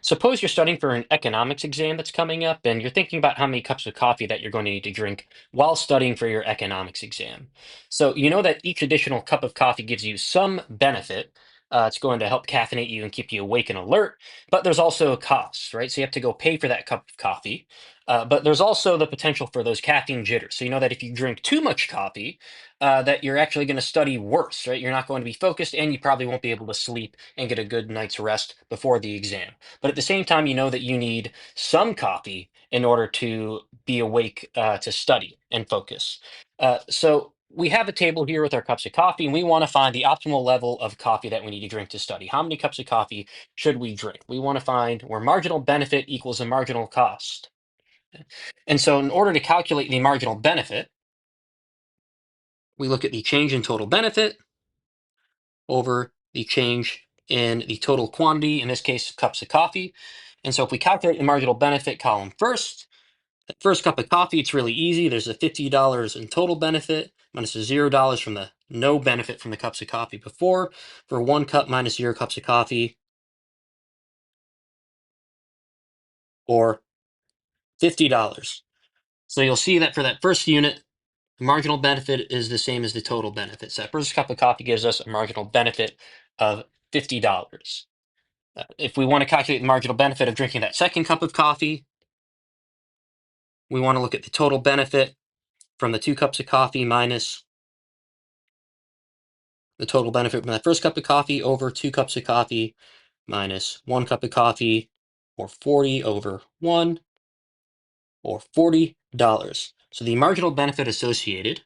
Suppose you're studying for an economics exam that's coming up, and you're thinking about how many cups of coffee that you're going to need to drink while studying for your economics exam. So, you know that each additional cup of coffee gives you some benefit. It's going to help caffeinate you and keep you awake and alert, but there's also a cost, right? So, you have to go pay for that cup of coffee. But there's also the potential for those caffeine jitters. So, you know that if you drink too much coffee, that you're actually going to study worse, right? You're not going to be focused, and you probably won't be able to sleep and get a good night's rest before the exam. But at the same time, you know that you need some coffee in order to be awake to study and focus. So we have a table here with our cups of coffee, and we want to find the optimal level of coffee that we need to drink to study. How many cups of coffee should we drink? We want to find where marginal benefit equals a marginal cost. And so in order to calculate the marginal benefit, we look at the change in total benefit over the change in the total quantity, in this case, cups of coffee. And so if we calculate the marginal benefit column first, the first cup of coffee, it's really easy. There's a $50 in total benefit minus a $0 from the no benefit from the cups of coffee before. For 1 cup minus 0 cups of coffee, or $50. So you'll see that for that first unit, the marginal benefit is the same as the total benefit. So that first cup of coffee gives us a marginal benefit of $50. If we want to calculate the marginal benefit of drinking that second cup of coffee, we want to look at the total benefit from the 2 cups of coffee minus the total benefit from that first cup of coffee over 2 cups of coffee minus 1 cup of coffee, or 40 over 1, or $40. So the marginal benefit associated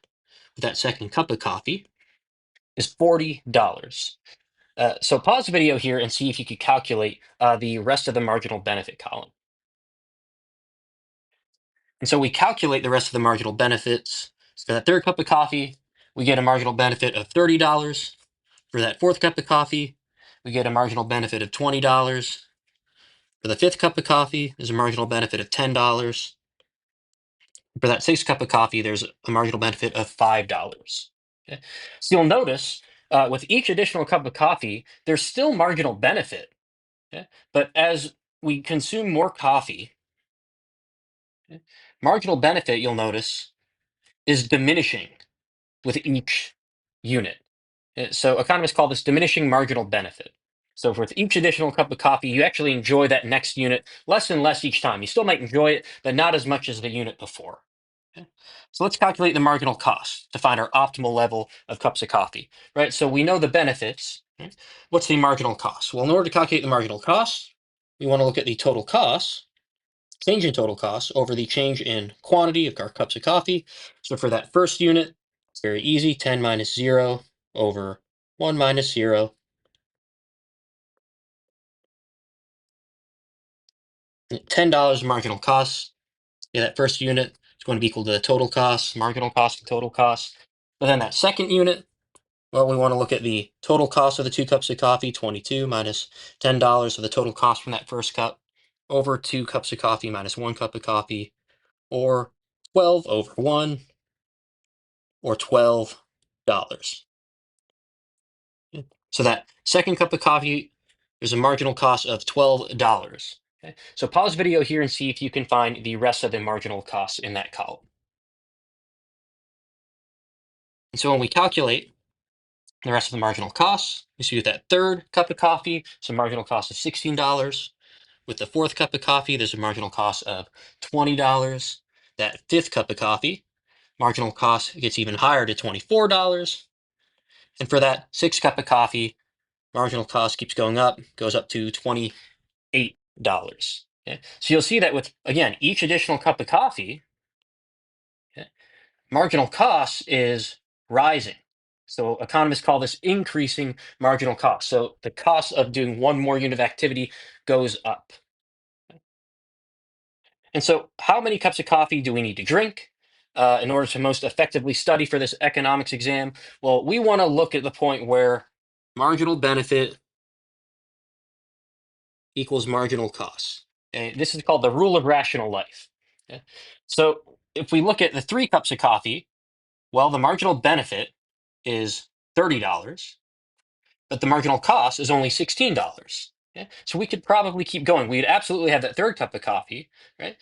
with that second cup of coffee is $40. So pause the video here and see if you could calculate the rest of the marginal benefit column. And so we calculate the rest of the marginal benefits. So for that third cup of coffee, we get a marginal benefit of $30. For that fourth cup of coffee, we get a marginal benefit of $20. For the fifth cup of coffee, there's a marginal benefit of $10. For that sixth cup of coffee, there's a marginal benefit of $5. Okay? So you'll notice with each additional cup of coffee, there's still marginal benefit. Okay? But as we consume more coffee, okay, marginal benefit, you'll notice, is diminishing with each unit. So economists call this diminishing marginal benefit. So with each additional cup of coffee, you actually enjoy that next unit less and less each time. You still might enjoy it, but not as much as the unit before. Okay? So let's calculate the marginal cost to find our optimal level of cups of coffee, right? So we know the benefits. Right? What's the marginal cost? Well, in order to calculate the marginal cost, we want to look at the total cost, change in total cost over the change in quantity of our cups of coffee. So for that first unit, it's very easy, 10 minus 0 over 1 minus 0. $10 marginal cost. Yeah, that first unit is going to be equal to the total cost, marginal cost, and total cost. But then that second unit, well, we want to look at the total cost of the 2 cups of coffee, 22 minus $10 of the total cost from that first cup, over 2 cups of coffee minus 1 cup of coffee, or 12 over 1, or $12. So that second cup of coffee, there's a marginal cost of $12. Okay? So pause video here and see if you can find the rest of the marginal costs in that column. And so when we calculate the rest of the marginal costs, we see with that third cup of coffee, it's a marginal cost of $16. With the fourth cup of coffee, there's a marginal cost of $20. That fifth cup of coffee, marginal cost gets even higher to $24. And for that sixth cup of coffee, marginal cost keeps going up, goes up to $28. Okay? So you'll see that with, again, each additional cup of coffee, okay, marginal cost is rising. So economists call this increasing marginal cost. So the cost of doing one more unit of activity goes up. And so how many cups of coffee do we need to drink in order to most effectively study for this economics exam? Well, we want to look at the point where marginal benefit equals marginal cost. Okay? This is called the rule of rational life. Okay? So if we look at the 3 cups of coffee, well, the marginal benefit is $30, but the marginal cost is only $16. Yeah. So we could probably keep going. We'd absolutely have that third cup of coffee, right?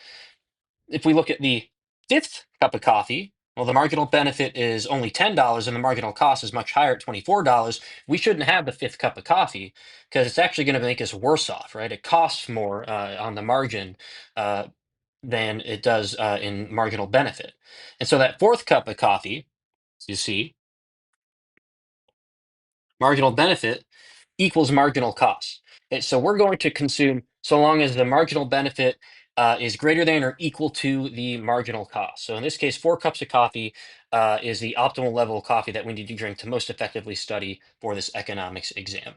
If we look at the fifth cup of coffee, well, the marginal benefit is only $10 and the marginal cost is much higher at $24. We shouldn't have the fifth cup of coffee because it's actually going to make us worse off, right? It costs more on the margin uh, than it does in marginal benefit. And so that fourth cup of coffee, you see, marginal benefit equals marginal cost. So we're going to consume so long as the marginal benefit is greater than or equal to the marginal cost. So in this case, 4 cups of coffee is the optimal level of coffee that we need to drink to most effectively study for this economics exam.